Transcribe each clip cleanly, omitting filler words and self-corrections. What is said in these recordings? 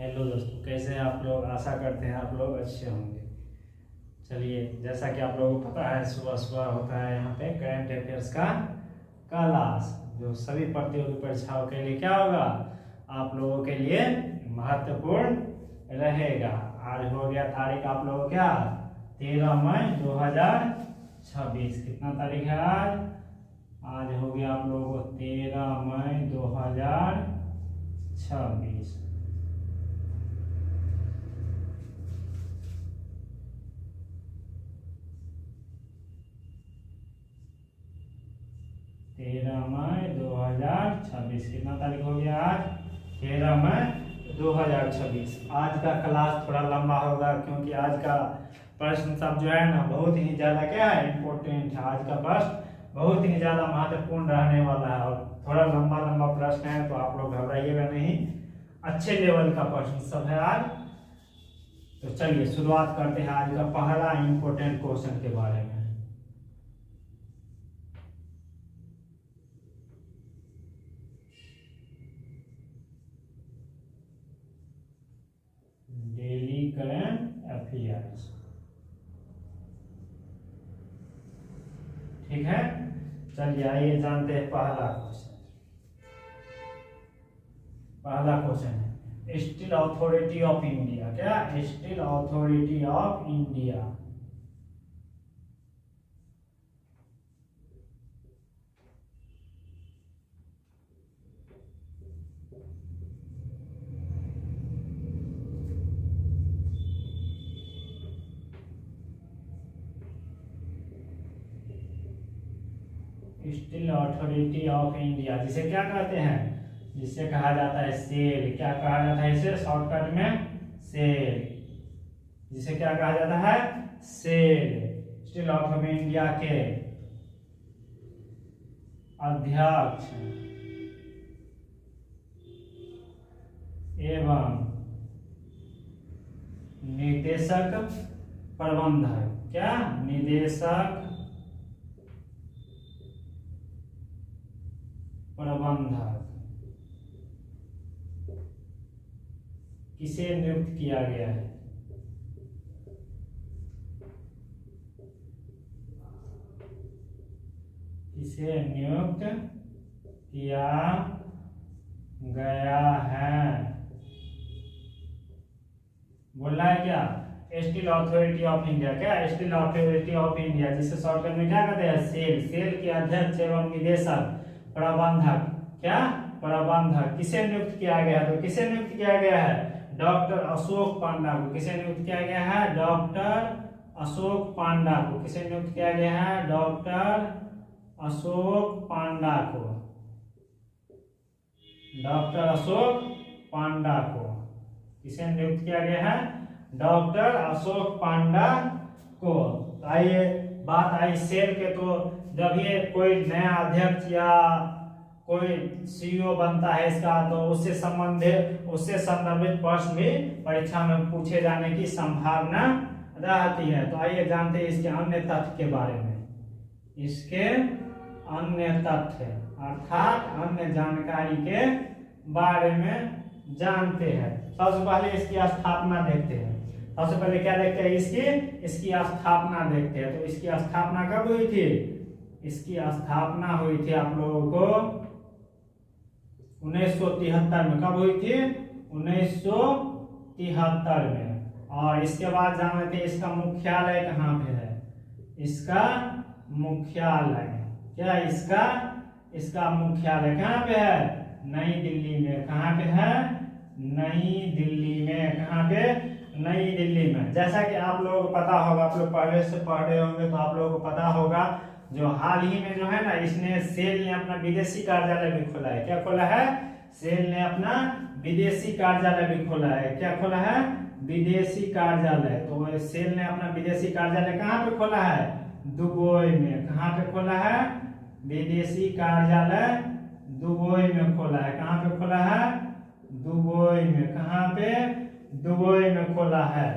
Hello दोस्तों, कैसे हैं आप लोग। आशा करते हैं आप लोग अच्छे होंगे। चलिए, जैसा कि आप लोगों को पता है, सुबह सुबह होता है यहाँ पे करंट अफेयर्स का क्लास, जो सभी प्रतियोगी परीक्षाओं के लिए क्या होगा, आप लोगों के लिए महत्वपूर्ण रहेगा। आज हो गया तारीख आप लोगों क्या 13 मई 2026। कितना तारीख है आज? आज हो गया आप लोगों को 13 मई 2026। तेरह मई 2026। कितना तारीख हो गया आज? 13 मई 2026। आज का क्लास थोड़ा लंबा होगा क्योंकि आज का प्रश्न सब जो है ना बहुत ही ज़्यादा क्या है, इम्पोर्टेंट है। आज का प्रश्न बहुत ही ज़्यादा महत्वपूर्ण रहने वाला है और थोड़ा लंबा लंबा प्रश्न है, तो आप लोग घबराइएगा नहीं। अच्छे लेवल का प्रश्न सब है आज। तो चलिए शुरुआत करते हैं आज का पहला इम्पोर्टेंट क्वेश्चन के बारे में। डेली करंट अफेयर्स, ठीक है। चलिए आइए जानते हैं पहला क्वेश्चन। पहला क्वेश्चन है स्टील अथॉरिटी ऑफ इंडिया। क्या? Steel Authority of India steel Authority of India जिसे क्या कहते हैं, जिसे कहा जाता है सेल। क्या कहा जाता है इसे शॉर्टकट में? सेल। जिसे क्या कहा जाता है? सेल। स्टील ऑफ इंडिया के अध्यक्ष एवं निदेशक प्रबंधक। क्या? निदेशक प्रबंधक किसे नियुक्त किया गया है? किसे नियुक्त किया गया है? बोल रहा है क्या? Steel Authority of India. क्या? स्टील अथॉरिटी ऑफ इंडिया जिसे शॉर्टकट में क्या कहते हैं? सेल। सेल के अध्यक्ष एवं निदेशक प्रबंधक। क्या? प्रबंधक किसे नियुक्त किया गया है? तो किसे नियुक्त किया गया है? डॉक्टर अशोक पांडा को। किसे नियुक्त किया गया है? डॉक्टर अशोक पांडा को। किसे नियुक्त किया गया है? डॉक्टर अशोक पांडा को। डॉक्टर अशोक पांडा को किसे नियुक्त किया गया है? डॉक्टर अशोक पांडा को। आइए बात आई सेल के, तो जब ये कोई नया अध्यक्ष या कोई सीईओ बनता है इसका, तो उससे संदर्भित प्रश्न भी परीक्षा में पूछे जाने की संभावना रहती है। तो आइए जानते हैं इसके अन्य तथ्य के बारे में। इसके अन्य तथ्य अर्थात अन्य जानकारी के बारे में जानते हैं। सबसे पहले इसकी स्थापना देखते हैं। सबसे पहले क्या देखते हैं? इसकी स्थापना देखते हैं। तो इसकी स्थापना कब हुई थी? इसकी स्थापना हुई थी आप लोगों को 1973 में। कब हुई थी? 1973 में। और इसके बाद जान लेते हैं इसका मुख्यालय कहाँ पे है। इसका मुख्यालय क्या? इसका मुख्यालय कहाँ पे है? नई दिल्ली में। कहाँ पे है? नई दिल्ली में। कहाँ पे? नई दिल्ली में। जैसा कि आप लोगों को पता होगा, आप लोग पहले से पढ़े होंगे तो आप लोगों को पता होगा, जो हाल ही में जो है ना, इसने सेल ने अपना विदेशी कार्यालय भी खोला है। क्या खोला है? सेल ने अपना विदेशी कार्यालय भी खोला है। क्या खोला है? विदेशी कार्यालय। तो सेल ने अपना विदेशी कार्यालय कहाँ पे खोला है? दुबई में। कहाँ पे खोला है? विदेशी कार्यालय दुबई में खोला है। कहाँ पे खोला है? दुबई में। कहाँ पे? दुबई में खोला है।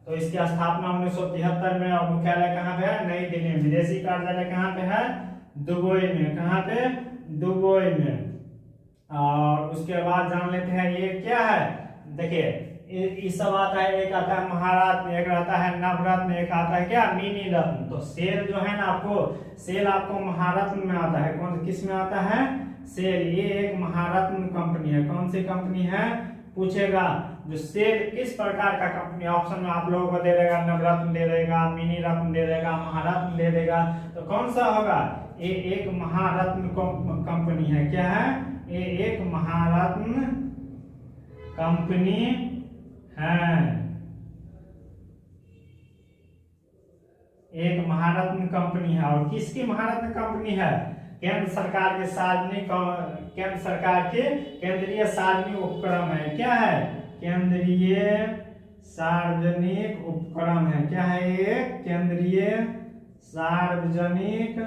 तो इसकी स्थापना 1973 में और मुख्यालय कहाँ पे है? नई दिल्ली में। विदेशी कार्यालय कहाँ पे है? दुबई में। कहाँ पे? दुबई में। और उसके बाद जान लेते हैं ये क्या है? देखिए ये सब आता है, एक आता है महारत्न, एक आता है नवरत्न, एक आता है क्या मिनी रत्न। तो सेल जो है ना आपको, सेल आपको महारत्न में आता है। कौन किस में आता है? सेल। ये एक महारत्न कंपनी है। कौन सी कंपनी है पूछेगा। जो सेल किस प्रकार का कंपनी, ऑप्शन में आप लोगों को दे देगा, नवरत्न दे देगा, मिनी रत्न दे देगा, महारत्न दे देगा। तो कौन सा होगा? ये एक महारत्न कंपनी है। क्या है? ये एक महारत्न कंपनी है। एक महारत्न कंपनी है। और किसकी महारत्न कंपनी है? केंद्र सरकार के सार्वजनिक, केंद्र सरकार के केंद्रीय सार्वजनिक उपक्रम है। क्या है? केंद्रीय सार्वजनिक उपक्रम है। क्या है? ये केंद्रीय सार्वजनिक,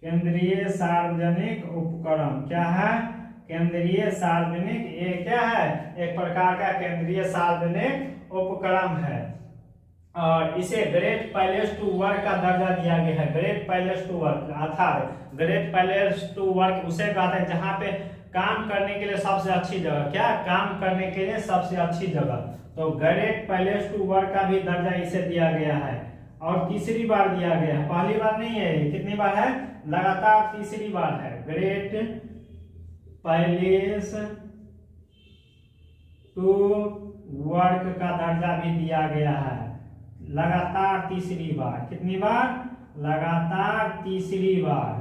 केंद्रीय सार्वजनिक उपक्रम। क्या है? केंद्रीय सार्वजनिक। ये क्या है? एक प्रकार का केंद्रीय सार्वजनिक उपक्रम है। और इसे ग्रेट पैलेस टू वर्क का दर्जा दिया गया है। ग्रेट पैलेस टू वर्क अर्थात ग्रेट पैलेस टू वर्क उसे कहते हैं जहां पे काम करने के लिए सबसे अच्छी जगह। क्या? काम करने के लिए सबसे अच्छी जगह। तो ग्रेट पैलेस टू वर्क का भी दर्जा इसे दिया गया है। और तीसरी बार दिया गया है, पहली बार नहीं है। कितनी बार है? लगातार तीसरी बार है। ग्रेट पैलेस टू वर्क का दर्जा भी दिया गया है लगातार तीसरी बार। कितनी बार? लगातार तीसरी बार,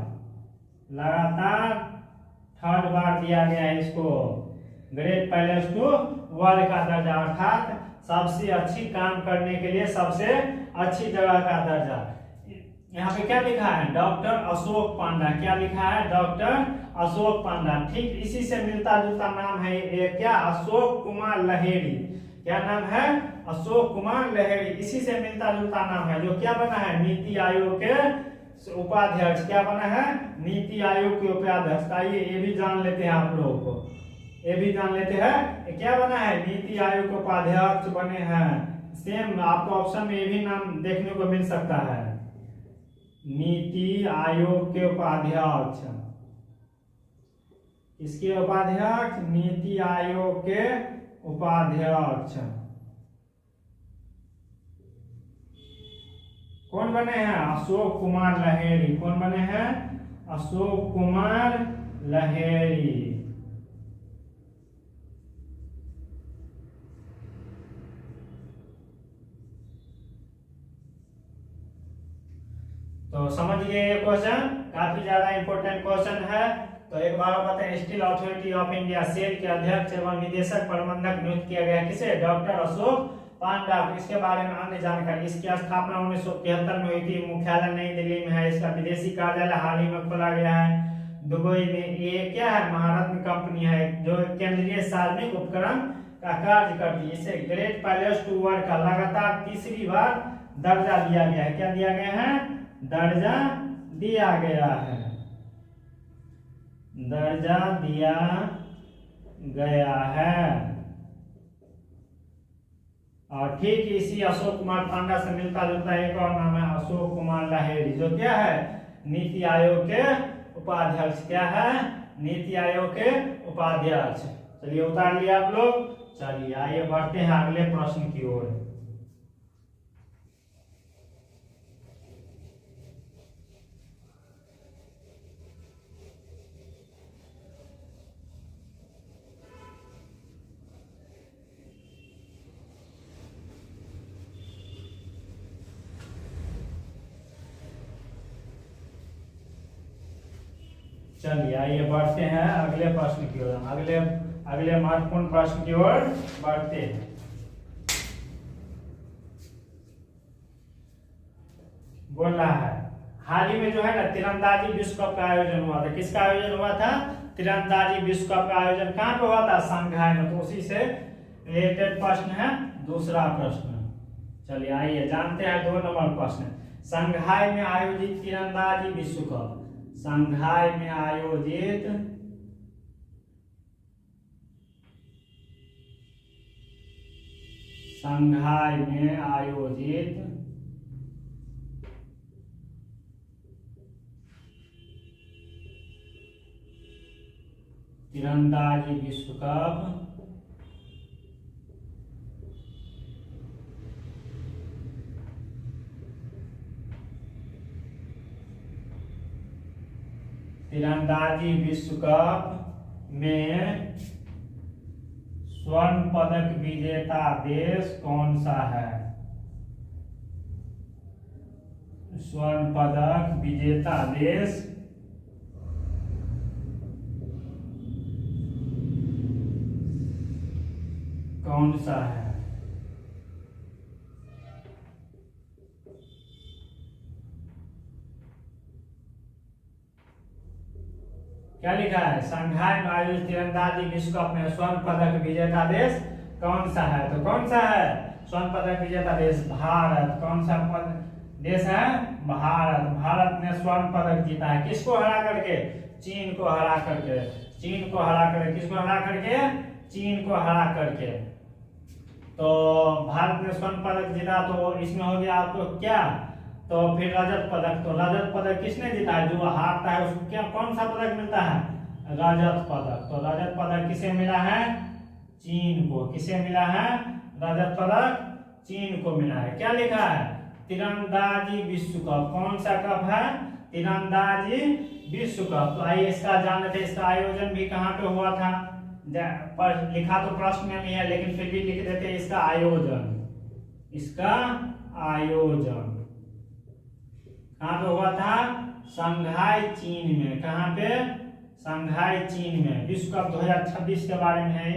लगातार थर्ड बार दिया गया है इसको ग्रेट पैलेस टू वर्क का दर्जा, अर्थात सबसे अच्छी काम करने के लिए सबसे अच्छी जगह का दर्जा। यहाँ पे क्या लिखा है? डॉक्टर अशोक पांडा। क्या लिखा है? डॉक्टर अशोक पांडा। ठीक इसी से मिलता जुलता नाम है ये। क्या? अशोक कुमार लहेरी। क्या नाम है? अशोक कुमार लहेरी। इसी से मिलता जुलता नाम है। जो क्या बना है? नीति आयोग के उपाध्यक्ष। क्या बना है? नीति आयोग के उपाध्यक्ष। आइए ये भी जान लेते हैं आप लोगों को, ये भी जान लेते हैं। क्या बना है? नीति आयोग के उपाध्यक्ष बने हैं। सेम आपको ऑप्शन में ये भी नाम देखने को मिल सकता है, नीति आयोग के उपाध्यक्ष। इसके उपाध्यक्ष नीति आयोग के उपाध्यक्ष कौन बने हैं? अशोक कुमार लहेरी। कौन बने हैं? अशोक कुमार लहेरी। तो समझ गए ये क्वेश्चन, काफी ज्यादा इंपॉर्टेंट क्वेश्चन है। तो एक बार बताएं, Steel Authority of India SAIL के अध्यक्ष एवं निदेशक प्रबंधक नियुक्त किया गया किसे? डॉक्टर अशोक पांडा। इसके बारे में अन्य जानकारी, इसकी स्थापना 1973 में हुई थी। मुख्यालय नई दिल्ली में है। इसका विदेशी कार्यालय हाल ही में खोला गया है दुबई में। ये क्या है? महारत्न कंपनी है जो केंद्रीय सार्वजनिक उपक्रम का कार्य करती है। इसे ग्रेट पैलेस टू वर्क का लगातार तीसरी बार दर्जा दिया गया है। क्या दिया गया है? दर्जा दिया गया है, दर्जा दिया गया है। और ठीक इसी अशोक कुमार पांडा से मिलता जुलता एक और नाम है अशोक कुमार लहेरी, जो क्या है? नीति आयोग के उपाध्यक्ष। क्या है? नीति आयोग के उपाध्यक्ष। चलिए उतार लिया आप लोग। चलिए आइए बढ़ते हैं अगले प्रश्न की ओर। चलिए आइए बढ़ते हैं अगले प्रश्न की ओर। अगले महत्वपूर्ण प्रश्न की ओर बढ़ते हैं। बोल रहा है हाल ही में जो है ना तीरंदाजी विश्व कप का आयोजन हुआ था। किसका आयोजन हुआ था? तीरंदाजी विश्व कप का आयोजन कहाँ पे हुआ था? शंघाई में। तो उसी से रिलेटेड प्रश्न है दूसरा प्रश्न। चलिए आइए जानते हैं 2 नंबर प्रश्न। शंघाई में आयोजित तीरंदाजी विश्व कप, शंघाई में आयोजित तीरंदाजी विश्व कप तीरंदाजी विश्व कप में स्वर्ण पदक विजेता देश कौन सा है? स्वर्ण पदक विजेता देश कौन सा है? क्या लिखा है? शंघाई में आयोजित तीरंदाजी विश्व कप में स्वर्ण पदक विजेता देश कौन सा है? तो कौन सा है स्वर्ण पदक विजेता देश? भारत। कौन सा देश है? भारत। भारत ने स्वर्ण पदक जीता है। किसको हरा करके? चीन को हरा करके। चीन को हरा करके। किसको हरा करके? चीन को हरा करके। तो भारत ने स्वर्ण पदक जीता, तो इसमें हो गया आपको क्या? तो फिर रजत पदक। तो रजत पदक किसने जीता है? जो हारता है उसको क्या कौन सा पदक मिलता है? रजत पदक। तो रजत पदक किसे मिला है? चीन को। किसे मिला है? रजत पदक चीन को मिला है। क्या लिखा है? तीरंदाजी विश्व कप। कौन सा कप है? तीरंदाजी विश्व कप। तो आइए इसका जान लेते हैं। इसका आयोजन भी कहाँ पे हुआ था? लिखा तो प्रश्न में नहीं है, लेकिन फिर भी लिख देते हैं इसका आयोजन। इसका आयोजन कहाँ पे हुआ था? शंघाई चीन में। कहाँ पे? शंघाई चीन में। विश्व कप 2026 के बारे में है।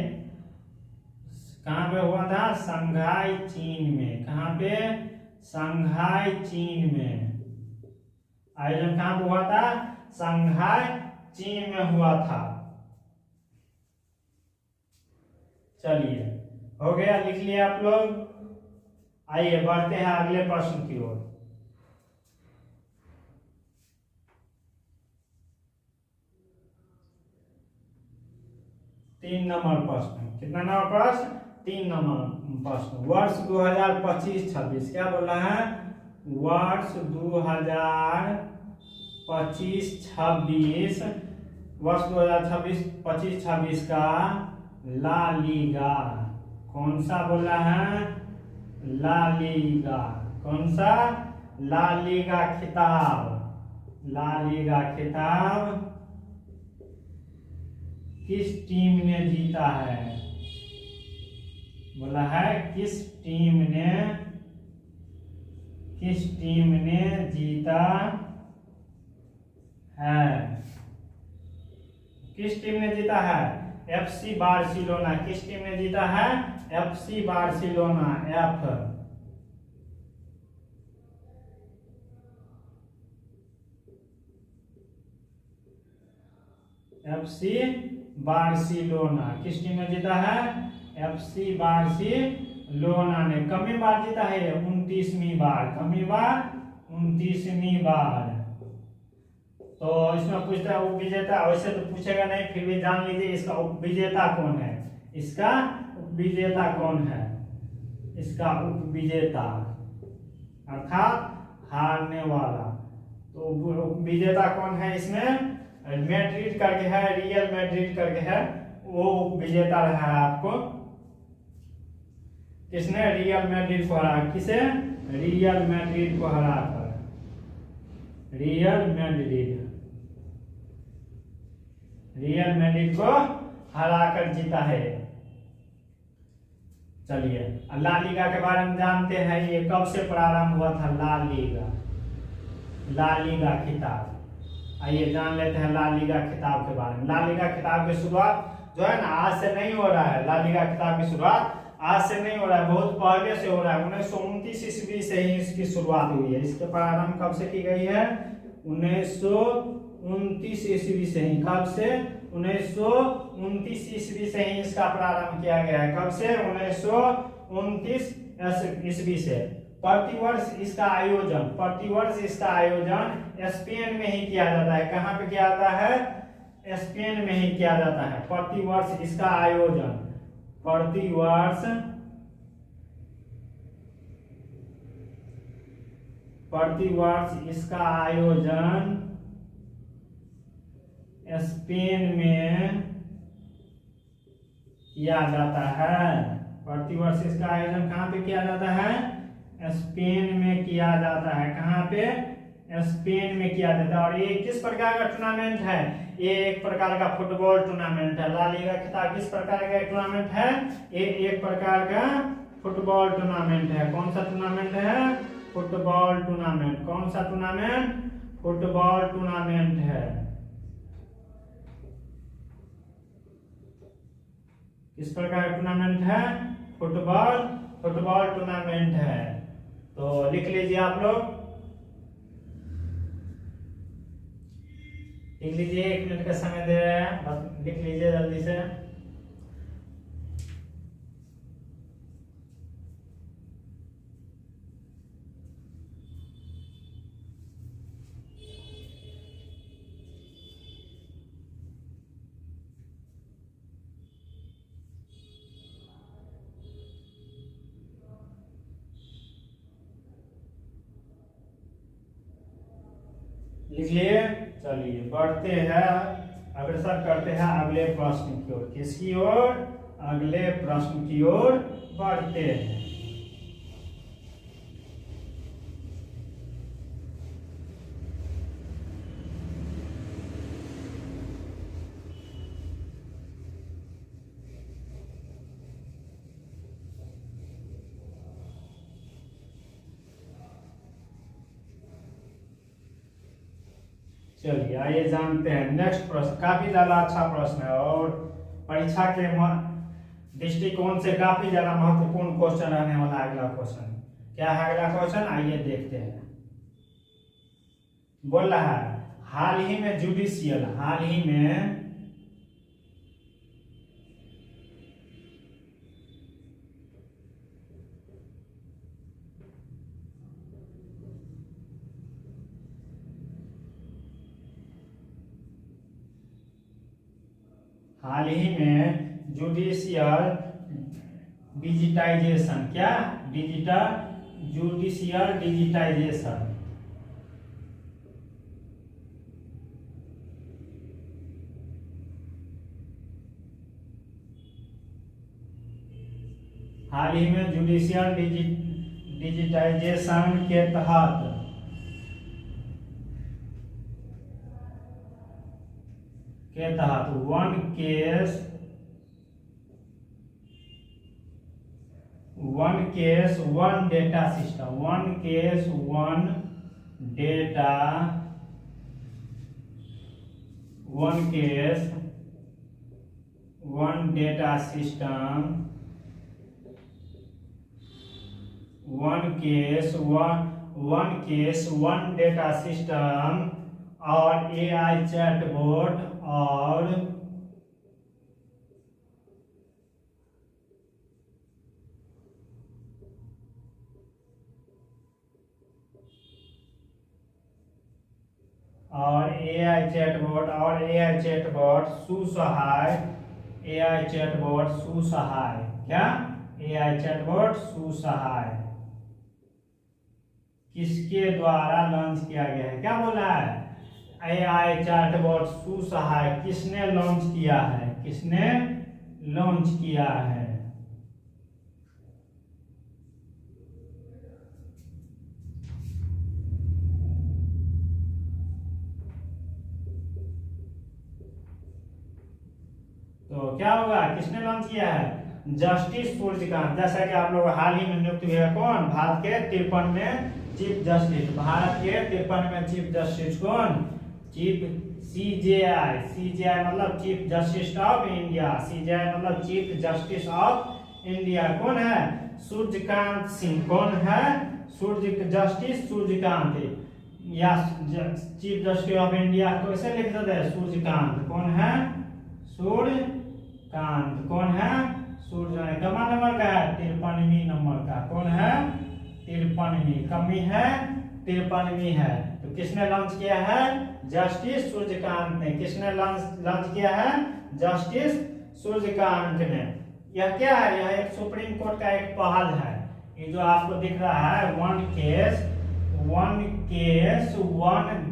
कहाँ पे हुआ था? शंघाई चीन में। कहाँ पे? शंघाई चीन में। आयोजन कहाँ पे हुआ था? शंघाई चीन में हुआ था। चलिए, हो गया, लिख लिया आप लोग। आइए बढ़ते हैं अगले प्रश्न की ओर। तीन नंबर प्रश्न। कितना नंबर प्रश्न? 3 नंबर प्रश्न। वर्ष 2025-26 क्या बोल रहा है? वर्ष 2025-26 वर्ष 2026-26 का ला लीगा कौन सा बोल रहा है? La Liga. कौन सा? ला लीगा खिताब। ला लीगा खिताब किस टीम ने जीता है? बोला है किस टीम ने जीता है? किस टीम ने जीता है? FC Barcelona. किस टीम ने जीता है? FC Barcelona. FC Barcelona. किस टीम ने जीता है? FC बार्सिलोना ने। कमी बार जीता है? 29वीं बार। कमी बार? 29वीं बार। तो इसमें पूछता है उपविजेता। वैसे तो पूछेगा नहीं, फिर भी जान लीजिए इसका उपविजेता कौन है। इसका उपविजेता कौन है? इसका उपविजेता अर्थात हारने वाला। तो उपविजेता कौन है? इसमें मैड्रिड करके है, रियल मैड्रिड करके है, वो विजेता रहा है। आपको किसने? रियल मैड्रिड को हरा। किसे? रियल मैड्रिड को हरा कर। रियल मैड्रिड को हरा कर जीता है। चलिए, ला लीगा के बारे में जानते हैं। ये कब से प्रारंभ हुआ था? ला लीगा खिताब। आइए जान लेते हैं ला लीगा खिताब के बारे में। ला लीगा खिताब की शुरुआत जो है ना आज से नहीं हो रहा है। ला लीगा खिताब की शुरुआत आज से नहीं हो रहा है, बहुत पहले से हो रहा है। 1929 ईस्वी से ही इसकी शुरुआत हुई है। इसके प्रारंभ कब से की गई है? 1929 ईस्वी से ही। कब से? 1929 ईस्वी से ही इसका प्रारंभ किया गया है। कब से? 1929 ईस्वी से। प्रतिवर्ष इसका आयोजन स्पेन में ही किया जाता है। कहाँ पे किया जाता है? स्पेन में ही किया जाता है। प्रतिवर्ष इसका आयोजन स्पेन में किया जाता है। प्रतिवर्ष इसका आयोजन कहाँ पे किया जाता है? स्पेन में किया जाता है। कहाँ पे? स्पेन में किया जाता है। और ये किस प्रकार का टूर्नामेंट है? ये एक प्रकार का फुटबॉल टूर्नामेंट है। ला लीगा खिताब किस प्रकार का टूर्नामेंट है? ये एक प्रकार का फुटबॉल टूर्नामेंट है। कौन सा टूर्नामेंट है? Football tournament. कौन सा टूर्नामेंट? फुटबॉल टूर्नामेंट है। किस प्रकार का टूर्नामेंट है? फुटबॉल टूर्नामेंट है। तो लिख लीजिए आप लोग, लिख लीजिए, 1 मिनट का समय दे रहे हैं, बस लिख लीजिए जल्दी से। लिखिए। चलिए बढ़ते हैं, अग्रसर करते हैं अगले प्रश्न की ओर। किसकी ओर? अगले प्रश्न की ओर बढ़ते हैं। चलिए आइए जानते हैं नेक्स्ट प्रश्न। काफी ज्यादा अच्छा प्रश्न है और परीक्षा के दृष्टिकोण से काफी ज्यादा महत्वपूर्ण क्वेश्चन रहने वाला है। अगला क्वेश्चन क्या है? अगला क्वेश्चन आइए देखते हैं। बोल रहा है हाल ही में जुडिशियल, हाल ही में जुडिशियल डिजिटाइजेशन, क्या? Judicial digitisation. हाल ही में जुडिशियल डिजिटाइजेशन के तहत one case one data system, one case one data, one case one data system, one case one data system और एआई चैटबॉट और AI chatbot Susahay, AI chatbot Susahay, क्या? AI chatbot सुसहाय किसके द्वारा लॉन्च किया गया है? क्या बोला है? एआई चैटबॉट सुसहाय किसने लॉन्च किया है? किसने लॉन्च किया है? तो क्या होगा? किसने लॉन्च किया है? जस्टिस सूर्यकांत। जैसा कि आप लोग हाल ही में नियुक्त हुए हैं, कौन? भारत के 53वें चीफ जस्टिस, भारत के 53वें चीफ जस्टिस कौन? चीफ सीजेआई, सीजेआई मतलब chief justice of India, CJI मतलब चीफ जस्टिस ऑफ इंडिया कौन है? सूर्यकांत सिंह। कौन है? जस्टिस सूर्यकांत या चीफ जस्टिस ऑफ इंडिया कैसे लिख देते हैं? सूर्यकांत। कौन है? सूर्यकांत। कौन है? सूर्य। कमा नंबर का है? 53वीं नंबर का। कौन है? 53वीं। कमी है? 53वीं है। तो किसने लॉन्च किया है? जस्टिस सूर्यकांत ने। किसने लॉन्च किया है? जस्टिस सूर्यकांत ने। यह क्या है? यह एक सुप्रीम कोर्ट का एक पहल है। ये जो आपको दिख रहा है one case one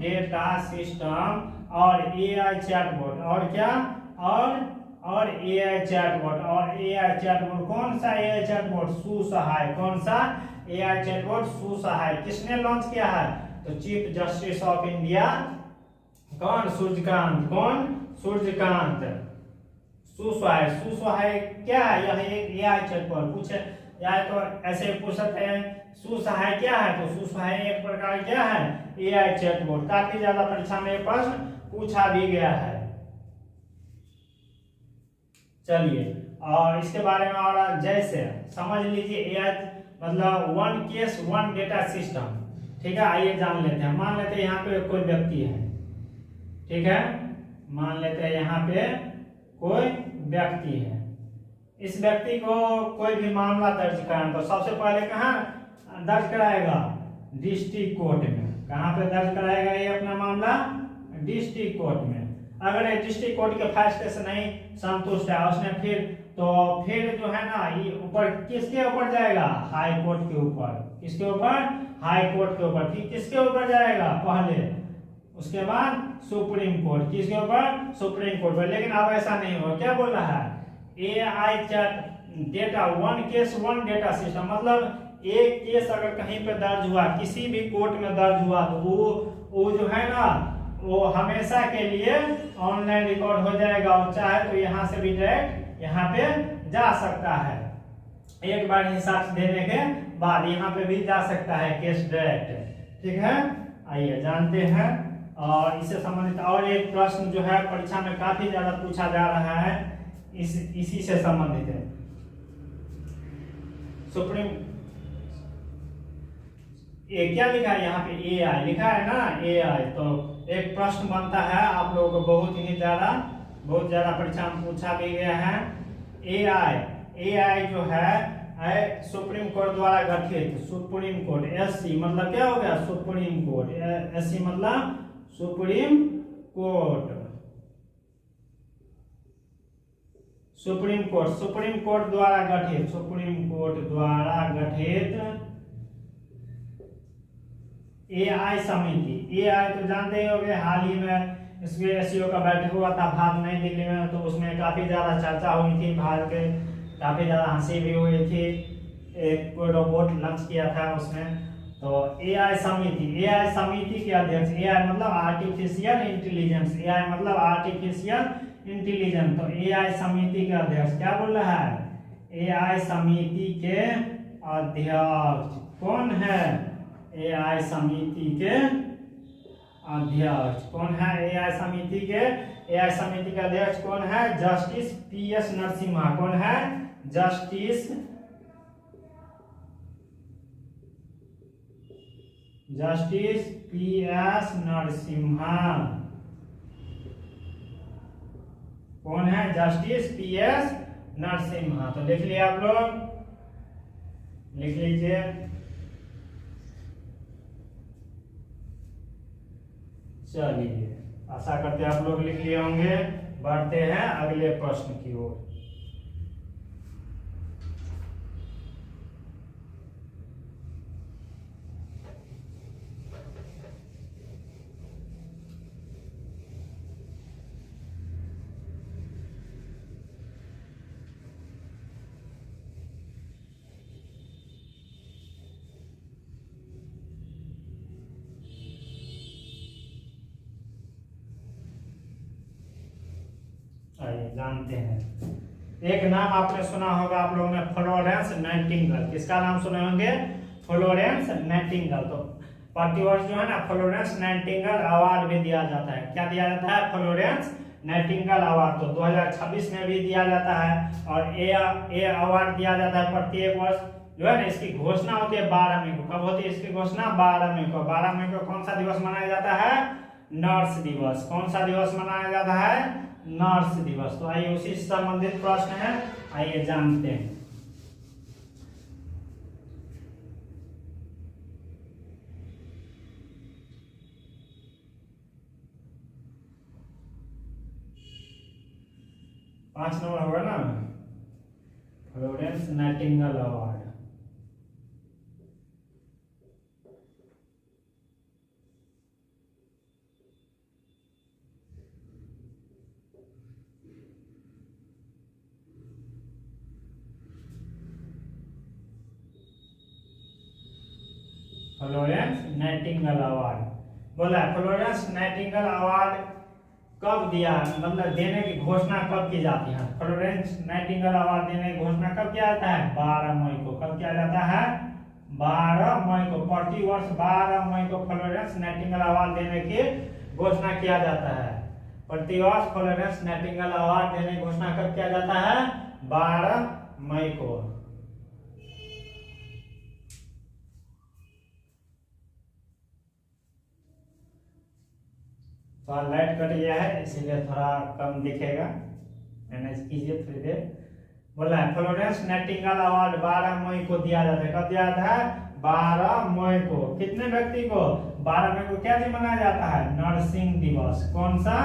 data system और एआई चैटबॉट और क्या? और एआई चैटबॉट। और एआई चैटबॉट कौन सा एआई चैटबॉट? सुसहाय। कौन सा एआई चैटबॉट? सुसहाय। किसने लॉन्च किया है? तो चीफ जस्टिस ऑफ इंडिया कौन? सूर्यकांत। कौन? सूर्यकांत। सुसहाय। सुसहाय क्या है? यह एक एआई चैटबॉट। पूछे या तो ऐसे पूछ सकते हैं सुसहाय क्या है? तो सुसहाय एक प्रकार क्या है? AI chatbot. काफी ज्यादा परीक्षा में प्रश्न पूछा भी गया है। चलिए, और इसके बारे में और जैसे समझ लीजिए एआई मतलब one case one data system. ठीक है, आइए जान लेते हैं। मान लेते हैं यहाँ पे कोई व्यक्ति है। ठीक है, मान लेते हैं यहाँ पे कोई व्यक्ति है। इस व्यक्ति को कोई भी मामला दर्ज कराना तो सबसे पहले कहाँ दर्ज कराएगा? डिस्ट्रिक्ट कोर्ट में। कहाँ पे दर्ज कराएगा ये अपना मामला? डिस्ट्रिक्ट कोर्ट में। अगर डिस्ट्रिक्ट कोर्ट के फैसले से नहीं संतुष्ट है उसने फिर जो है ना ये ऊपर किसके ऊपर जाएगा? हाई कोर्ट के ऊपर। किसके ऊपर? हाई कोर्ट के ऊपर। फिर किसके ऊपर जाएगा? पहले, उसके बाद सुप्रीम कोर्ट। किसके ऊपर? सुप्रीम कोर्ट पर। लेकिन अब ऐसा नहीं होगा। क्या बोल रहा है? AI chat data one case one data system. मतलब एक केस अगर कहीं पे दर्ज हुआ, किसी भी कोर्ट में दर्ज हुआ, तो वो जो है ना वो हमेशा के लिए ऑनलाइन रिकॉर्ड हो जाएगा। और चाहे तो यहाँ से भी डायरेक्ट यहाँ पे जा सकता है। एक बार ही साक्ष्य देने के बाद यहाँ पे भी जा सकता है केस डायरेक्ट। ठीक है, आइए जानते हैं। और इससे संबंधित और एक प्रश्न जो है परीक्षा में काफी ज्यादा पूछा जा रहा है, इसी से संबंधित है। सुप्रीम ये क्या लिखा है यहाँ पे? एआई लिखा है ना, एआई। तो एक प्रश्न बनता है आप लोगों को बहुत ज्यादा परीक्षा में पूछा भी गया है। एआई जो है सुप्रीम कोर्ट द्वारा गठित। सुप्रीम कोर्ट, एससी मतलब क्या हो गया? Supreme court. एससी मतलब supreme court. Supreme court, supreme court द्वारा गठित। सुप्रीम कोर्ट द्वारा गठित एआई समिति। एआई तो जानते ही होंगे, हाल ही में इसमें एससीओ का बैठक हुआ था भारत नई दिल्ली में। तो उसमें काफी ज्यादा चर्चा हुई थी, भारत के काफी ज्यादा हंसी भी हुई थी। एक कोई रोबोट लॉन्च किया था उसमें। तो एआई समिति के अध्यक्ष। एआई मतलब आर्टिफिशियल इंटेलिजेंस। एआई मतलब आर्टिफिशियल इंटेलिजेंस। तो एआई समिति के अध्यक्ष क्या बोल रहा है? एआई समिति के अध्यक्ष कौन है? एआई समिति के अध्यक्ष कौन है? एआई समिति के अध्यक्ष कौन है? Justice PS Narasimha. कौन है? Justice PS Narasimha. कौन है? Justice PS Narasimha. तो लिख लिया आप लोग, लिख लीजिए। चलिए, आशा करते हैं आप लोग लिख लिए होंगे। बढ़ते हैं अगले प्रश्न की ओर। आइए जानते हैं। एक नाम आपने सुना होगा आप लोगों ने, फ्लोरेंस नाइटिंगेल। किसका नाम सुने होंगे? Florence Nightingale. तो प्रतिवर्ष जो है ना फ्लोरेंस नाइटिंगेल अवार्ड भी दिया जाता है। क्या दिया जाता है? Florence Nightingale award. तो 2026 में भी दिया जाता है। और ये अवार्ड दिया जाता है प्रत्येक वर्ष। जो है ना इसकी घोषणा होती है 12 मई को। कब होती है इसकी घोषणा? 12 मई को। 12 मई को कौन सा दिवस मनाया जाता है? नर्स दिवस। कौन सा दिवस मनाया जाता है? नर्स दिवस। तो आइए उसी से संबंधित प्रश्न है, आइए जानते हैं। पांच नंबर होगा ना, Florence Nightingale award. Florence Nightingale award बोला है। फ्लोरेंस नाइटिंगेल अवार्ड कब दिया, मतलब देने की घोषणा कब की जाती है? फ्लोरेंस नाइटिंगेल अवार्ड देने की घोषणा कब किया जाता है? 12 मई को। कब किया जाता है? 12 मई को। प्रति वर्ष 12 मई को फ्लोरेंस नाइटिंगेल अवार्ड देने की घोषणा किया जाता है। प्रति वर्ष फ्लोरेंस नाइटिंगेल अवार्ड देने की घोषणा कब किया जाता है? 12 मई को। थोड़ा लाइट कट गया है इसीलिए थोड़ा कम दिखेगा, मैनेज कीजिए थोड़ी देर। बोला है फ्लोरेंस नाइटिंगेल अवार्ड 12 मई को दिया जाता है। कब दिया जाता है? 12 मई को। कितने व्यक्ति को? 12 मई को क्या दिन मनाया जाता है? नर्सिंग दिवस। कौन सा?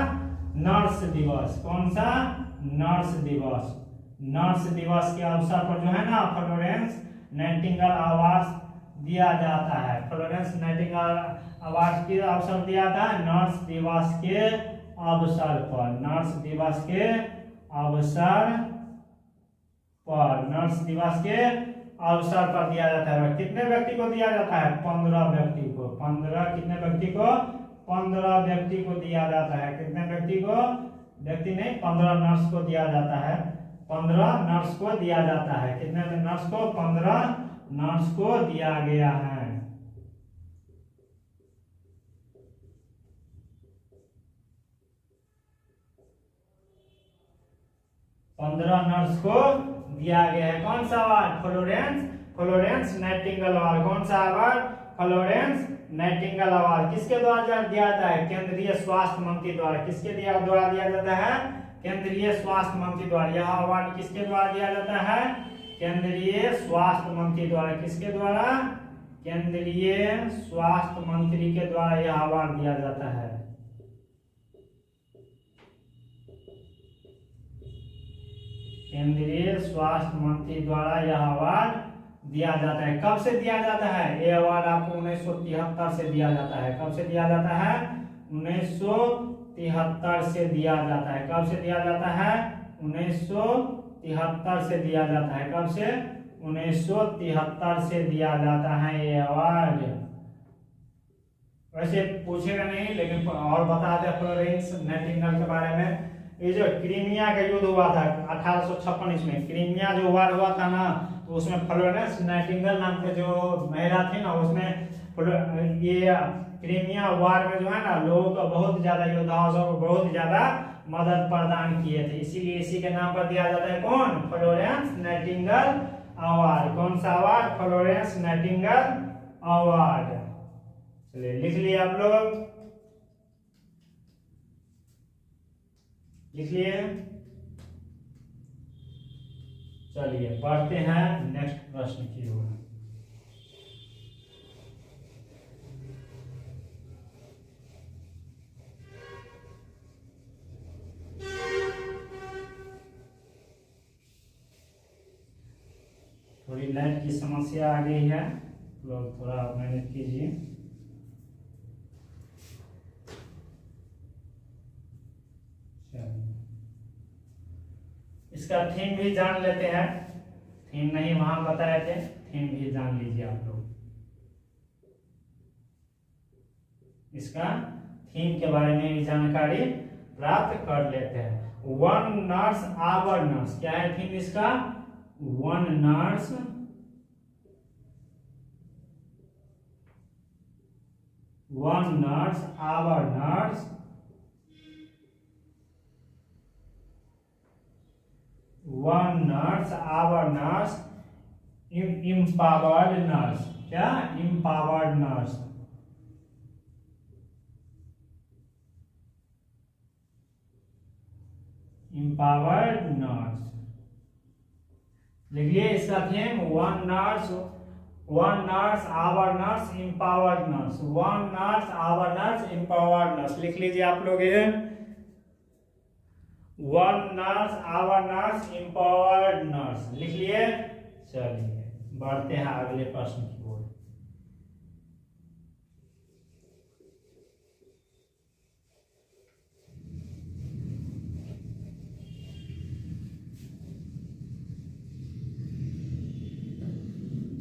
नर्स दिवस। कौन सा? नर्स दिवस। नर्स दिवस के अवसर पर जो है ना फ्लोरेंस नाइटिंगेल अवार्ड दिया जाता है। फ्लोरेंस नाइटिंगेल अवार्ड के अवसर दिया था नर्स दिवस के अवसर पर। नर्स दिवस के अवसर पर, नर्स दिवस के अवसर पर दिया जाता है। कितने व्यक्ति को दिया जाता है? 15 व्यक्ति को। 15 कितने व्यक्ति को? 15 व्यक्ति को दिया जाता है। कितने व्यक्ति को? व्यक्ति नहीं, 15 नर्स को दिया जाता है। 15 नर्स को दिया जाता है। कितने नर्स को? 15 नर्स को दिया गया है। 15 नर्स को दिया गया है। कौन सा अवार्ड? Florence Nightingale award. कौन सा अवार्ड? Florence Nightingale award. किसके द्वारा दिया जाता है? केंद्रीय स्वास्थ्य मंत्री द्वारा। किसके द्वारा दिया जाता है? केंद्रीय स्वास्थ्य मंत्री द्वारा। यह अवार्ड किसके द्वारा दिया जाता है? केंद्रीय स्वास्थ्य मंत्री द्वारा। किसके द्वारा? केंद्रीय स्वास्थ्य मंत्री के द्वारा यह अवार्ड दिया जाता है। केंद्रीय स्वास्थ्य मंत्री द्वारा यह अवार्ड दिया जाता है। कब से दिया जाता है? ये अवार्ड आपको 1973 से दिया जाता है। कब से दिया जाता है? 1973 से दिया जाता है। कब से दिया जाता है? 1973 से दिया जाता है। कब से? 1973 से दिया जाता है ये अवार्ड। वैसे पूछेगा नहीं लेकिन और बता दे फ्लोरेंस नाइटिंगेल के बारे में। ये जो क्रीमिया का युद्ध हुआ था 1856 इसमें, क्रीमिया जो वार हुआ था ना, तो उसमें फ्लोरेंस नाइटिंगेल नाम के जो महिला थी ना, उसमें ये क्रीमिया वार में जो है ना लोगों को बहुत ज्यादा योद्धाओं को बहुत ज्यादा मदद प्रदान किए थे। इसीलिए इसी के नाम पर दिया जाता है कौन? Florence Nightingale award. कौन सा अवार्ड? Florence Nightingale award. चलिए लिख लिए आप लोग, लिख लिए। चलिए बढ़ते हैं नेक्स्ट प्रश्न की ओर। थोड़ी लाइट की समस्या आ गई है, लोग थोड़ा मैनेज कीजिए। इसका थीम भी जान लेते हैं। थीम नहीं वहां बताए थे, थीम भी जान लीजिए आप लोग। इसका थीम के बारे में भी जानकारी प्राप्त कर लेते हैं। वन नर्स आवर नर्स, क्या है थीम इसका? One nurse our nurse, one nurse our nurse, empowered nurse. क्या? Empowered nurse. इम्पावर्ड नर्स लिखिए इसका theme. One nurse our nurse, empowered nurse. One nurse our nurse, empowered nurse लिख लीजिए आप लोग ये। One nurse our nurse, empowered nurse लिख लिए। चलिए बढ़ते हैं अगले प्रश्न की ओर।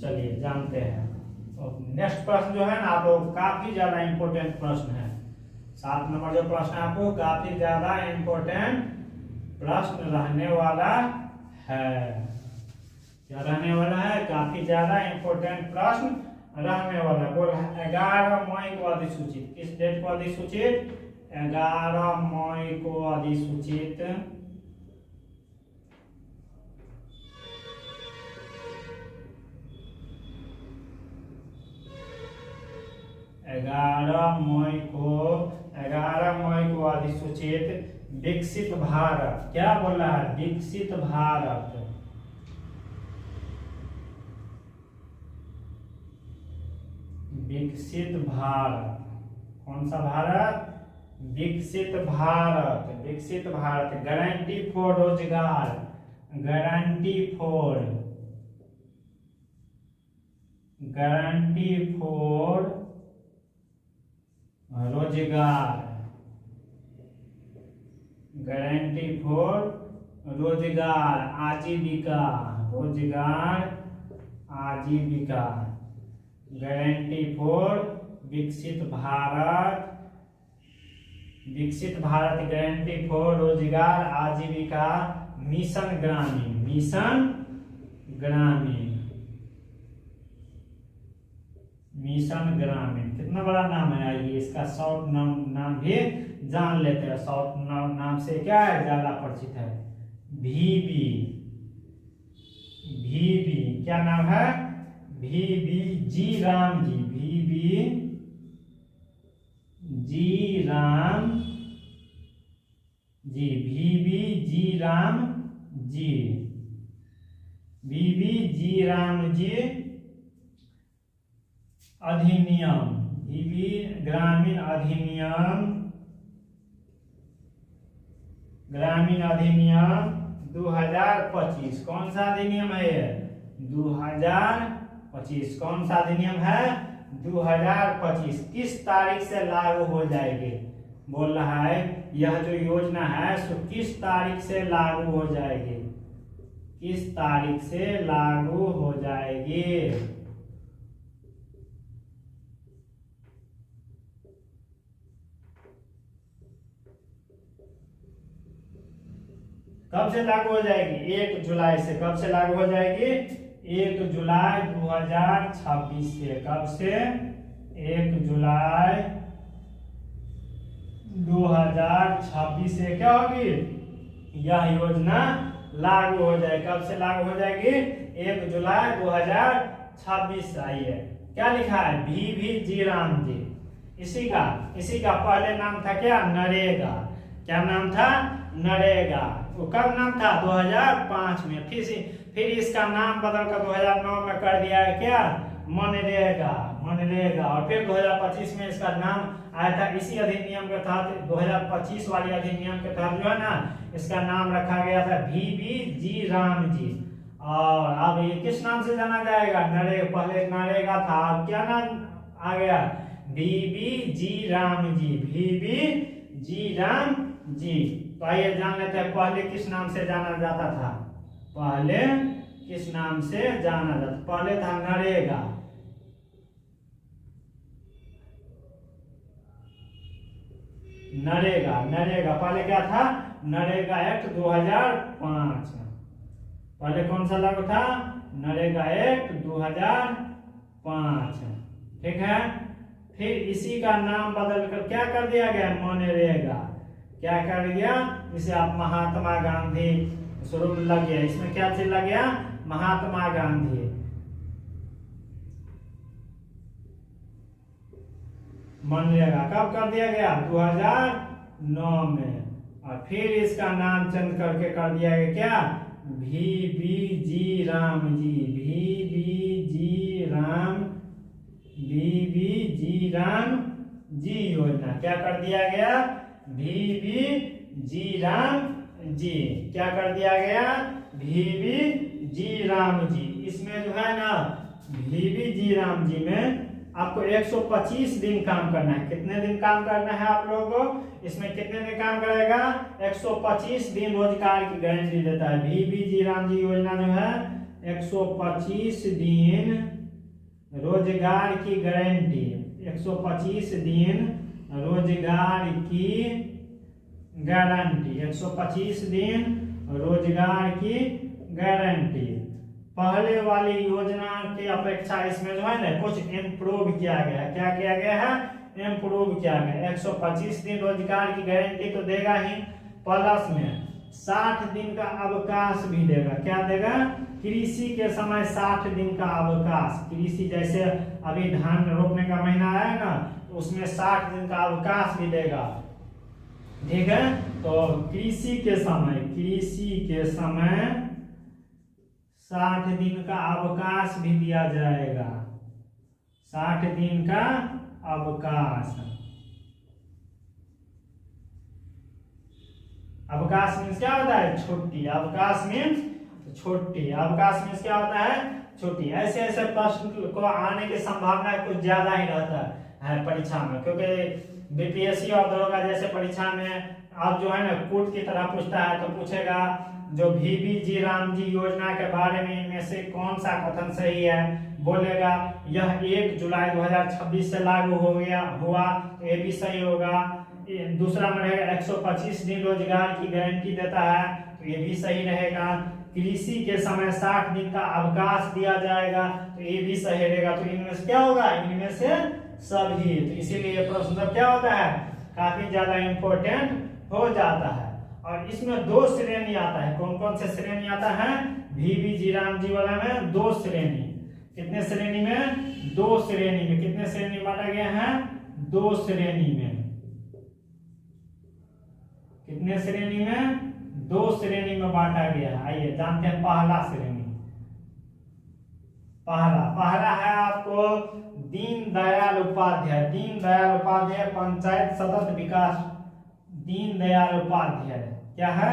चलिए जानते हैं नेक्स्ट प्रश्न जो है ना आप लोग काफी ज्यादा इंपॉर्टेंट प्रश्न है। 7 नंबर जो प्रश्न है आपको काफी ज्यादा इंपॉर्टेंट प्रश्न रहने वाला है। क्या रहने वाला है? काफी ज्यादा इंपॉर्टेंट प्रश्न रहने वाला है। बोल 11 मई को अधिसूचित, किस डेट को अधिसूचित? 11 मई को अधिसूचित 11 मई को अधिसूचित विकसित भारत, क्या बोल रहा है? विकसित भारत, विकसित भारत, कौन सा भारत? विकसित भारत, विकसित भारत, गारंटी फॉर रोजगार, गारंटी फॉर रोजगार, गारंटी फॉर रोजगार आजीविका, रोजगार आजीविका, गारंटी फॉर विकसित भारत, विकसित भारत गारंटी फॉर रोजगार आजीविका मिशन ग्रामीण, मिशन ग्रामीण, मिशन ग्रामीण। कितना बड़ा नाम है ये, इसका शॉर्ट नाम भी जान लेते हैं। शॉर्ट नाम से क्या है, ज्यादा परिचित है, VB, VB क्या नाम है? VB जी राम जी, VB जी राम जी, VB जी राम जी, VB जी राम जी अधिनियम, VB ग्रामीण अधिनियम, ग्रामीण अधिनियम 2025। कौन सा अधिनियम है ये? 2025। कौन सा अधिनियम है? 2025। किस तारीख से लागू हो जाएगी? बोल रहा है यह जो योजना है सो किस तारीख से लागू हो जाएगी? किस तारीख से लागू हो जाएगी? कब से लागू हो जाएगी? 1 जुलाई से। कब से लागू हो जाएगी? 1 जुलाई 2026 से। कब से? 1 जुलाई 2026 से क्या होगी? यह योजना लागू हो जाएगी। कब से लागू हो जाएगी? 1 जुलाई 2026 से। आइए क्या लिखा है? VB जी राम जी। इसी का पहले नाम था क्या? नरेगा। क्या नाम था? नरेगा। वो कब नाम था? 2005 में। फिर इसका नाम बदलकर 2009 में कर दिया है क्या? मनरेगा, मनरेगा। और फिर 2025 में इसका नाम आया था। इसी अधिनियम के तहत 2025 वाली अधिनियम के तहत जो है ना इसका नाम रखा गया था VB जी राम जी। और अब ये किस नाम से जाना जाएगा? नरेगा। पहले नरेगा था, अब क्या नाम आ गया? VB जी राम जी, VB जी राम जी। तो आइए जान लेते हैं पहले किस नाम से जाना जाता था। पहले किस नाम से जाना जाता? पहले था नरेगा। नरेगा, नरेगा पहले क्या था? नरेगा एक्ट 2005। पहले कौन सा लागू था? नरेगा एक्ट 2005। ठीक है। फिर इसी का नाम बदलकर क्या कर दिया गया? मनरेगा। क्या कर दिया? इसे आप महात्मा गांधी स्वरूप लग गया। इसमें क्या चीज लग गया? महात्मा गांधी। मनरेगा कब कर दिया गया? 2009 में। और फिर इसका नाम चेंज करके कर दिया गया क्या? VB जी राम जी, VB जी राम, VB जी राम जी योजना। क्या कर दिया गया? VB जी राम जी। क्या कर दिया गया? VB जी राम जी। इसमें जो है ना VB जी राम जी में आपको 125 दिन काम करना है। कितने दिन काम करना है आप लोगों को? इसमें कितने दिन काम करेगा? 125 दिन रोजगार की गारंटी देता है। VB जी राम जी योजना जो है 125 दिन रोजगार की गारंटी, 125 दिन रोजगार की गारंटी, 125 दिन रोजगार की गारंटी। पहले वाली योजना की अपेक्षा इसमें जो है ना कुछ इम्प्रूव किया गया है। क्या किया गया है? इम्प्रूव किया गया। 125 दिन रोजगार की गारंटी तो देगा ही, प्लस में 60 दिन का अवकाश भी देगा। क्या देगा? कृषि के समय 60 दिन का अवकाश। कृषि जैसे अभी धान रोपने का महीना है ना, तो उसमें 60 दिन का अवकाश भी देगा। ठीक है, तो कृषि के समय 60 दिन का अवकाश भी दिया जाएगा। 60 दिन का अवकाश। अवकाश मीन्स क्या होता है? छुट्टी। अवकाश मीन्स छुट्टी। अवकाश मीन्स क्या होता है? छुट्टी। ऐसे ऐसे प्रश्न को आने की संभावना कुछ ज्यादा ही रहता है परीक्षा में, क्योंकि बीपीएससी और दरोगा जैसे परीक्षा में अब जो है ना कूट की तरह पूछता है, तो पूछेगा जो VVG रामजी योजना के बारे में इनमें से कौन सा कथन सही है। बोलेगा यह 1 जुलाई 2026 से लागू हो गया हुआ, तो ये भी सही होगा। दूसरा में रहेगा 125 दिन रोजगार की गारंटी देता है, तो ये भी सही रहेगा। कृषि के समय 60 दिन का अवकाश दिया जाएगा, तो ये भी सही रहेगा। तो इनमें से क्या होगा? इनमें से सभी। तो इसीलिए प्रश्न सब क्या होता है? काफी ज्यादा इंपॉर्टेंट हो जाता है। और इसमें 2 श्रेणी आता है। कौन कौन से श्रेणी आता है? VVG रामजी वाला में 2 श्रेणी। कितने श्रेणी में? 2 श्रेणी में। कितने श्रेणी बांटा गया है? 2 श्रेणी में। कितने श्रेणी में? 2 श्रेणी में बांटा गया है। आइए जानते हैं पहला श्रेणी। पहला है आपको दीनदयाल उपाध्याय। दीनदयाल उपाध्याय पंचायत सतत विकास। दीनदयाल उपाध्याय क्या है?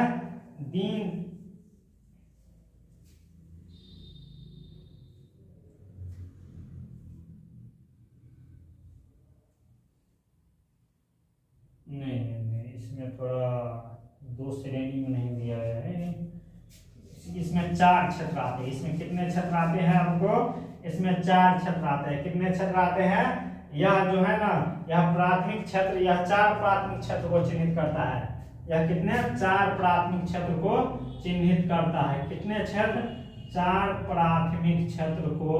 नहीं, इसमें थोड़ा 2 श्रेणी में नहीं दिया है। इसमें 4 क्षेत्र आते हैं। इसमें कितने क्षेत्र आते हैं हमको? इसमें 4 क्षेत्र आते हैं। कितने क्षेत्र आते हैं? यह जो है ना, यह प्राथमिक क्षेत्र, यह 4 प्राथमिक क्षेत्र को चिन्हित करता है। यह कितने? 4 प्राथमिक क्षेत्र को चिन्हित करता है। कितने क्षेत्र? 4 प्राथमिक क्षेत्र को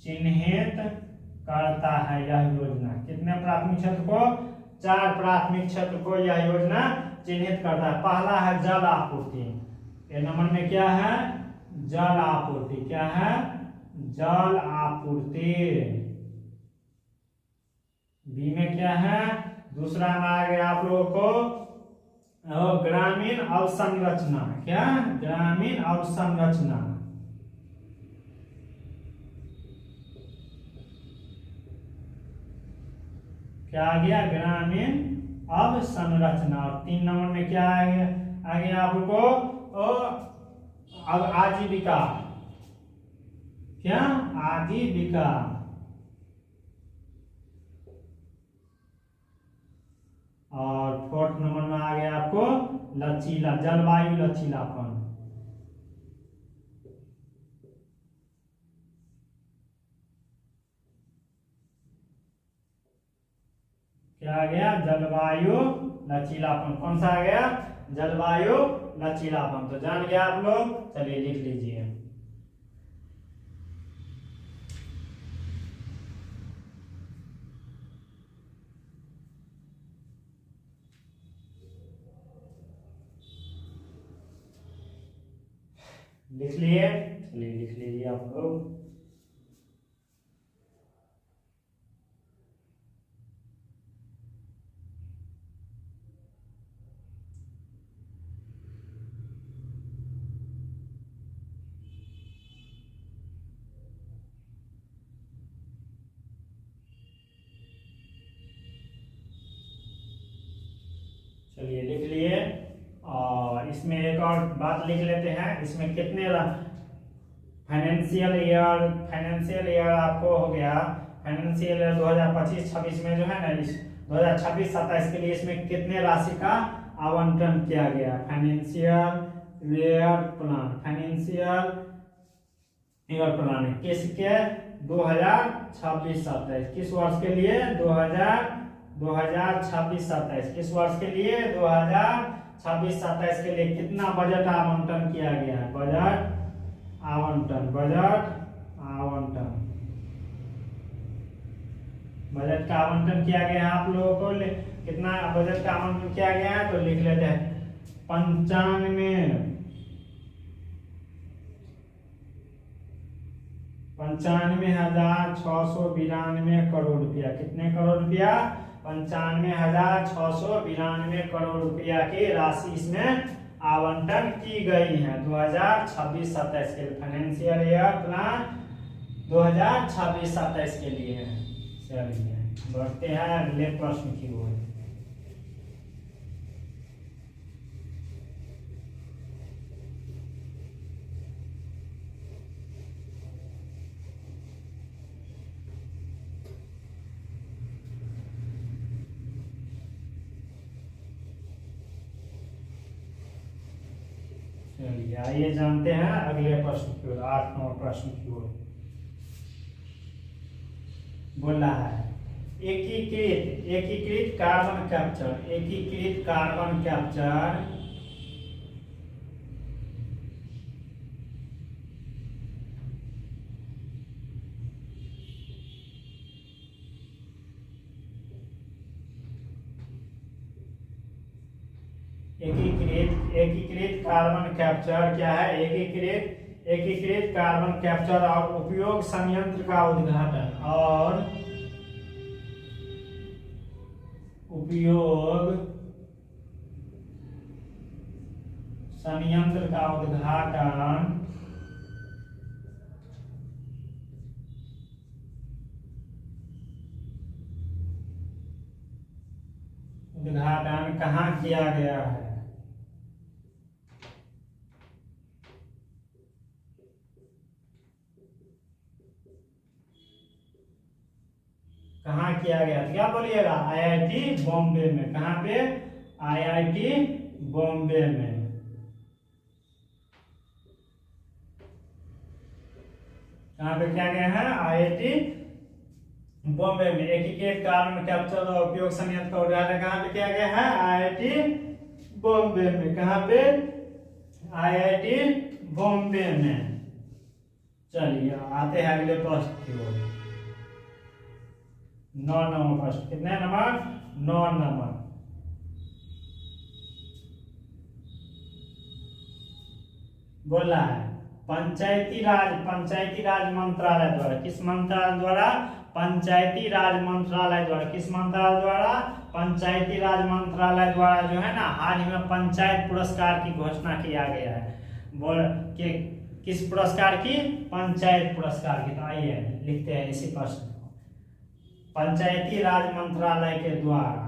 चिन्हित करता है यह योजना। कितने प्राथमिक क्षेत्र को? 4 प्राथमिक क्षेत्र को यह योजना चिन्हित करता है। पहला है जल आपूर्ति। ये नंबर में क्या है? जल आपूर्ति। क्या है? जल आपूर्ति। बी में क्या है? दूसरा में आ गया आप लोगों को ग्रामीण अवसंरचना। क्या? ग्रामीण अवसंरचना। क्या आ गया? ग्रामीण अवसंरचना। और 3 नंबर में क्या आ गया? आगे आपको अब आजीविका। क्या? आजीविका। और 4th नंबर में आ गया आपको लचीला, जलवायु लचीलापन। क्या आ गया? जलवायु लचीलापन। कौन सा आ गया? जलवायु लचीलापन। तो जान गया आप लोग? चलिए लिख लीजिए। लिख लिए? चलिए लिख लीजिए आप लोग। चलिए लिख लिए। और इसमें एक और बात लिख लेते हैं। इसमें कितने फाइनेंशियल ईयर आपको हो गया। फाइनेंशियल ईयर 2025-26 में जो है ना, इस 2026-27 के लिए इसमें कितने राशि का आवंटन किया गया। Financial year plan, financial year plan किसके 2026-27 किस वर्ष के लिए 2026-27 किस वर्ष के लिए 2026-27 के लिए कितना बजट आवंटन किया गया है? बजट आवंटन, बजट का आवंटन किया गया है। आप लोगों को कितना बजट का आवंटन किया गया है तो लिख लेते हैं 95,692 करोड़ रुपया। कितने करोड़ रुपया? 95,692 करोड़ रुपया की राशि इसमें आवंटन की गई है 2026-27 के लिए। फाइनेंशियल ईयर प्लान 2026-27 के लिए है। चलिए बढ़ते हैं अगले प्रश्न की ओर। चलिए आइए जानते हैं अगले प्रश्न की ओर, 8 नंबर प्रश्न की ओर। बोला है एकीकृत कार्बन कैप्चर, एकीकृत कार्बन कैप्चर एकीकृत कार्बन कैप्चर क्या है? एकीकृत कार्बन कैप्चर और उपयोग संयंत्र का उद्घाटन, और उपयोग संयंत्र का उद्घाटन कहाँ किया गया है? कहाँ किया गया? क्या बोलिएगा? आईआईटी बॉम्बे में। कहाँ पे? आईआईटी बॉम्बे में। कहाँ पे किया गया है? आईआईटी बॉम्बे में। एकीकृत कार्बन कैप्चर और उपयोग संयंत्र का उद्घाटन कहाँ पे किया गया है? आईआईटी बॉम्बे में। कहाँ पे? आईआईटी बॉम्बे में। चलिए आते हैं अगले प्रश्न की ओर। 9 नंबर प्रश्न। कितने नंबर? 9 नंबर। बोला है पंचायती राज मंत्रालय द्वारा, किस मंत्रालय द्वारा? पंचायती राज मंत्रालय द्वारा। किस मंत्रालय द्वारा? पंचायती राज मंत्रालय द्वारा जो है ना हाल ही में पंचायत पुरस्कार की घोषणा किया गया है। बोल कि किस पुरस्कार की? पंचायत पुरस्कार की। तो आइए लिखते हैं इसी प्रश्न को। पंचायती राज मंत्रालय के द्वारा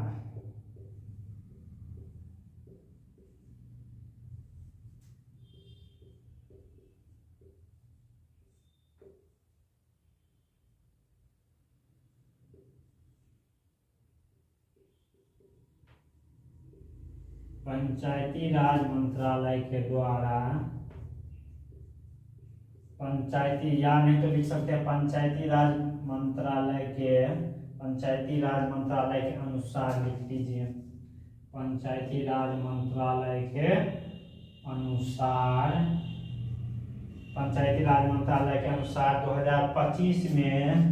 पंचायती राज मंत्रालय के द्वारा, पंचायती या नहीं तो लिख सकते हैं पंचायती राज मंत्रालय के, पंचायती राज मंत्रालय के अनुसार लिख दीजिए। पंचायती राज मंत्रालय के अनुसार, पंचायती राज मंत्रालय के अनुसार 2025 में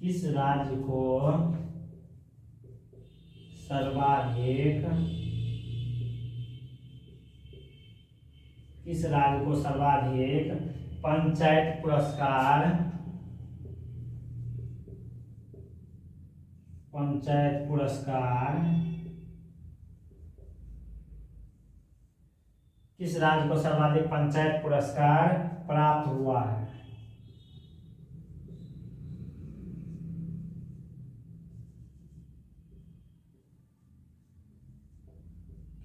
किस राज्य को सर्वाधिक पंचायत पुरस्कार किस राज्य को सर्वाधिक पंचायत पुरस्कार प्राप्त हुआ है?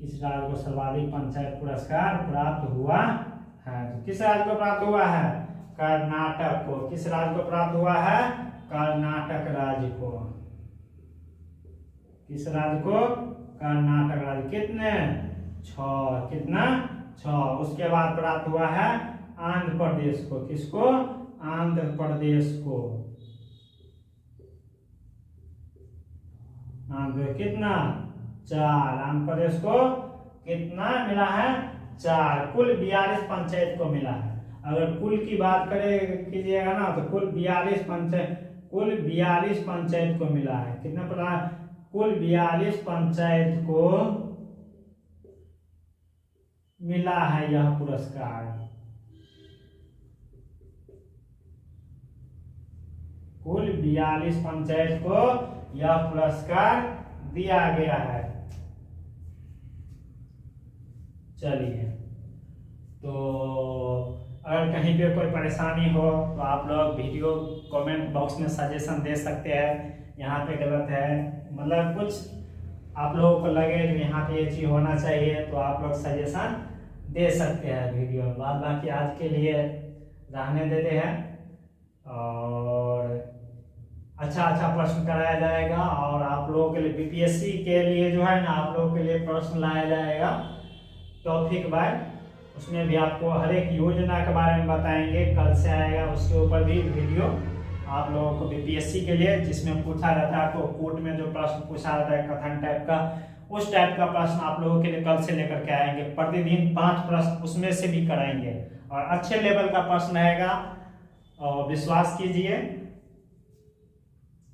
किस राज्य को सर्वाधिक पंचायत पुरस्कार प्राप्त हुआ है? तो किस राज्य को प्राप्त हुआ है? कर्नाटक को। किस राज्य को प्राप्त हुआ है? कर्नाटक राज्य को। किस राज्य को? कर्नाटक राज्य। कितने? 6। कितना? 6। उसके बाद प्राप्त हुआ है आंध्र प्रदेश को। किसको? आंध्र प्रदेश को। आंध्र कितना? 4। आंध्र प्रदेश को कितना मिला है? 4। कुल 42 पंचायत को मिला है। अगर कुल की बात करें कीजिएगा ना तो कुल 42 पंचायत को मिला है। कितना पड़ा? कुल 42 पंचायत को मिला है यह पुरस्कार। कुल 42 पंचायत को यह पुरस्कार दिया गया है। चलिए, तो अगर कहीं पे कोई परेशानी हो तो आप लोग वीडियो कमेंट बॉक्स में सजेशन दे सकते हैं। यहाँ पे गलत है, मतलब कुछ आप लोगों को लगे कि यहाँ पे ये चीज होना चाहिए तो आप लोग सजेशन दे सकते हैं वीडियो में। बाकी आज के लिए रहने देते हैं और अच्छा प्रश्न कराया जाएगा और आप लोगों के लिए बीपीएससी के लिए जो है ना आप लोगों के लिए प्रश्न लाया जाएगा टॉपिक बाय। उसमें भी आपको हर एक योजना के बारे में बताएंगे। कल से आएगा उसके ऊपर भी वीडियो आप लोगों को बीपीएससी के लिए, जिसमें पूछा रहता है आपको कोर्ट में जो प्रश्न पूछा रहता है कथन टाइप का, उस टाइप का प्रश्न आप लोगों के लिए कल से लेकर के आएंगे। प्रतिदिन 5 प्रश्न उसमें से भी कराएंगे और अच्छे लेवल का प्रश्न आएगा और विश्वास कीजिए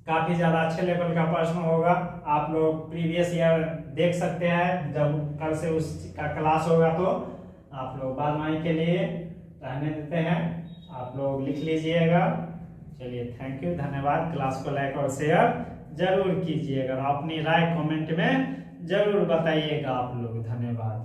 काफी ज्यादा अच्छे लेवल का प्रश्न होगा। आप लोग प्रीवियस ईयर देख सकते हैं जब कल से उसका क्लास होगा तो आप लोग बाद में के लिए रहने देते हैं। आप लोग लिख लीजिएगा। चलिए, थैंक यू, धन्यवाद। क्लास को लाइक और शेयर जरूर कीजिएगा और अपनी राय कमेंट में जरूर बताइएगा आप लोग। धन्यवाद।